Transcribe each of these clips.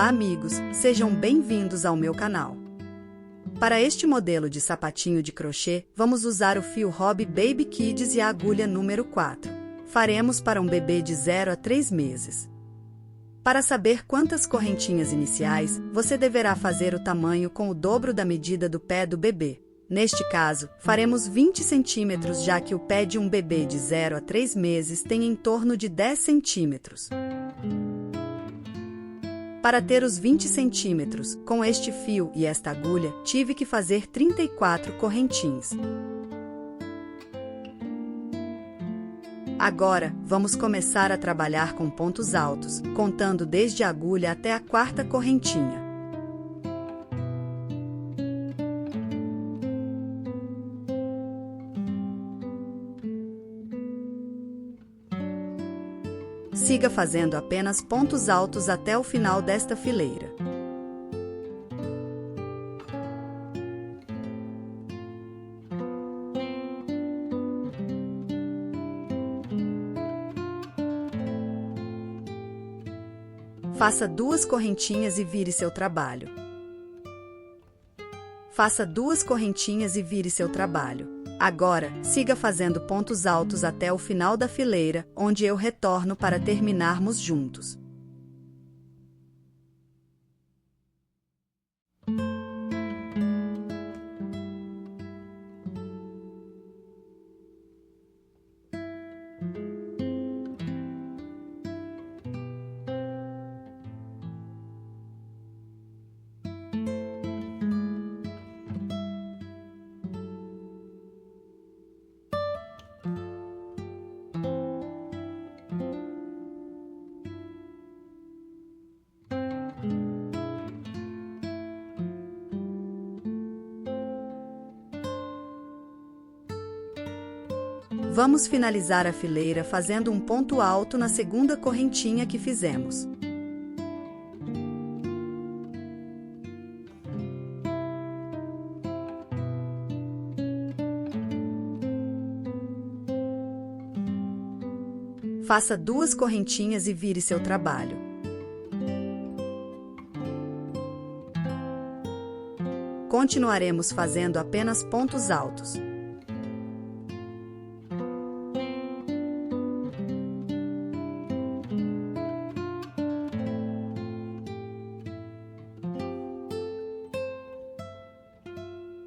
Olá amigos, sejam bem-vindos ao meu canal. Para este modelo de sapatinho de crochê, vamos usar o fio Hobby Baby Kids e a agulha número 4. Faremos para um bebê de 0 a 3 meses. Para saber quantas correntinhas iniciais, você deverá fazer o tamanho com o dobro da medida do pé do bebê. Neste caso, faremos 20 centímetros, já que o pé de um bebê de 0 a 3 meses tem em torno de 10 centímetros. Para ter os 20 centímetros, com este fio e esta agulha, tive que fazer 34 correntinhas. Agora, vamos começar a trabalhar com pontos altos, contando desde a agulha até a quarta correntinha. Siga fazendo apenas pontos altos até o final desta fileira. Faça 2 correntinhas e vire seu trabalho. Faça 2 correntinhas e vire seu trabalho. Agora, siga fazendo pontos altos até o final da fileira, onde eu retorno para terminarmos juntos. Vamos finalizar a fileira fazendo um ponto alto na segunda correntinha que fizemos. Faça 2 correntinhas e vire seu trabalho. Continuaremos fazendo apenas pontos altos.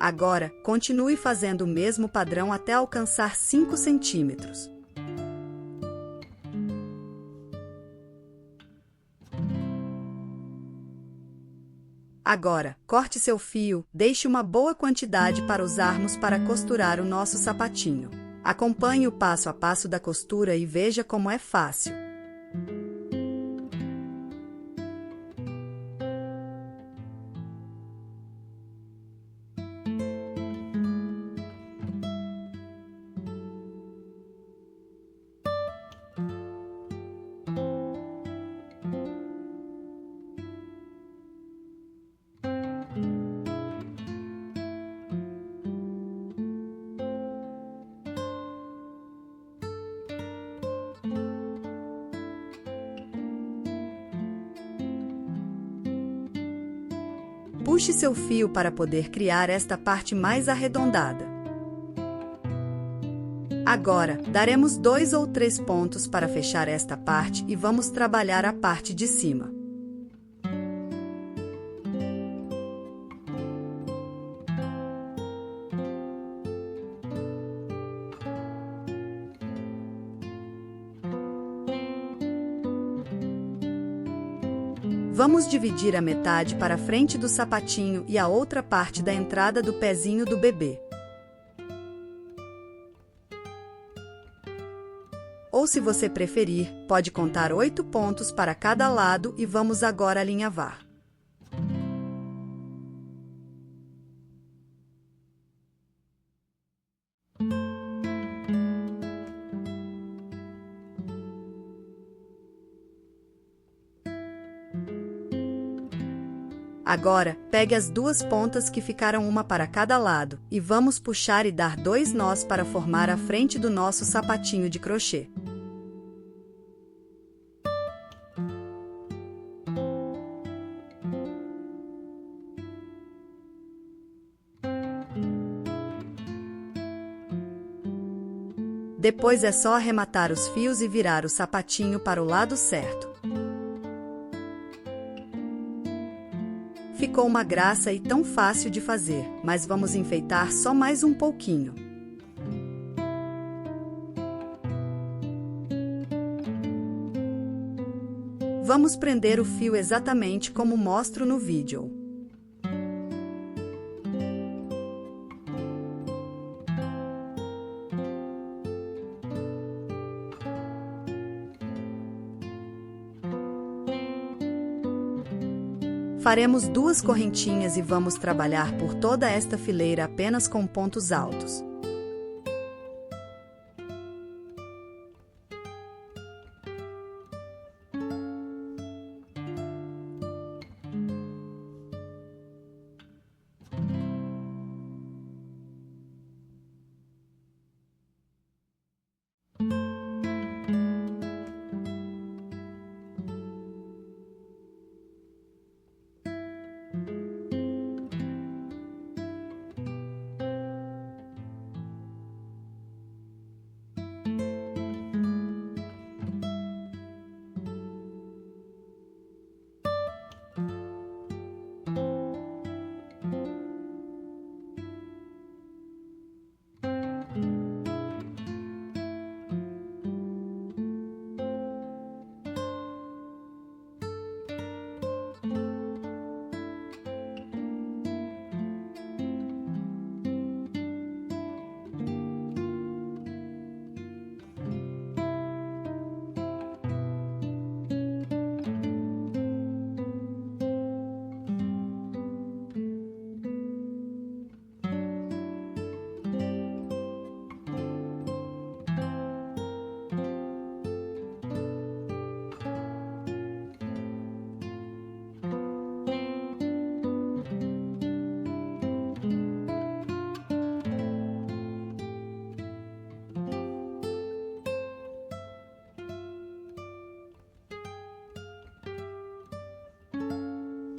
Agora, continue fazendo o mesmo padrão até alcançar 5 centímetros. Agora, corte seu fio, deixe uma boa quantidade para usarmos para costurar o nosso sapatinho. Acompanhe o passo a passo da costura e veja como é fácil. Puxe seu fio para poder criar esta parte mais arredondada. Agora, daremos 2 ou 3 pontos para fechar esta parte e vamos trabalhar a parte de cima. Vamos dividir a metade para a frente do sapatinho e a outra parte da entrada do pezinho do bebê. Ou se você preferir, pode contar 8 pontos para cada lado e vamos agora alinhavar. Agora, pegue as 2 pontas que ficaram uma para cada lado e vamos puxar e dar 2 nós para formar a frente do nosso sapatinho de crochê. Depois é só arrematar os fios e virar o sapatinho para o lado certo. Ficou uma graça e tão fácil de fazer, mas vamos enfeitar só mais um pouquinho. Vamos prender o fio exatamente como mostro no vídeo. Faremos 2 correntinhas e vamos trabalhar por toda esta fileira apenas com pontos altos.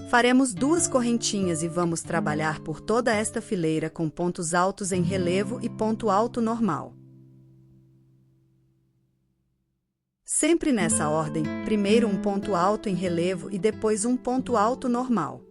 Faremos 2 correntinhas e vamos trabalhar por toda esta fileira com pontos altos em relevo e ponto alto normal. Sempre nessa ordem, primeiro um ponto alto em relevo e depois um ponto alto normal.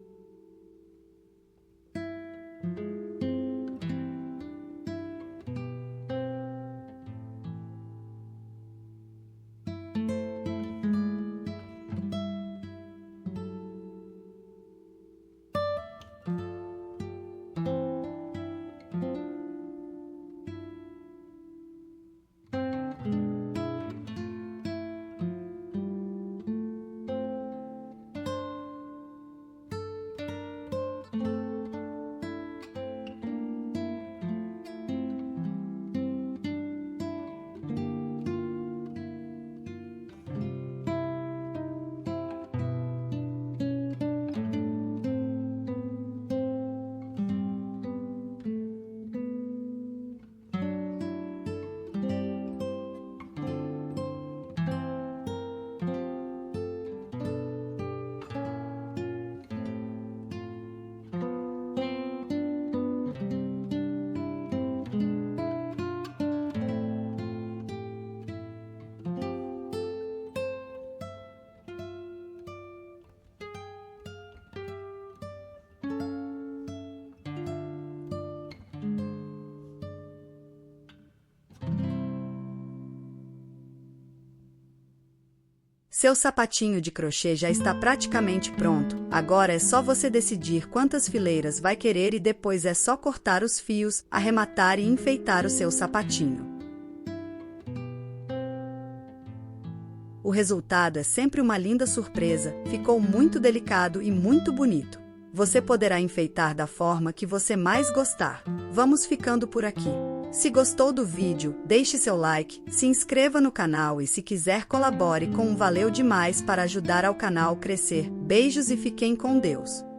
Seu sapatinho de crochê já está praticamente pronto. Agora é só você decidir quantas fileiras vai querer e depois é só cortar os fios, arrematar e enfeitar o seu sapatinho. O resultado é sempre uma linda surpresa, ficou muito delicado e muito bonito. Você poderá enfeitar da forma que você mais gostar. Vamos ficando por aqui. Se gostou do vídeo, deixe seu like, se inscreva no canal e se quiser colabore com um valeu demais para ajudar ao canal crescer. Beijos e fiquem com Deus!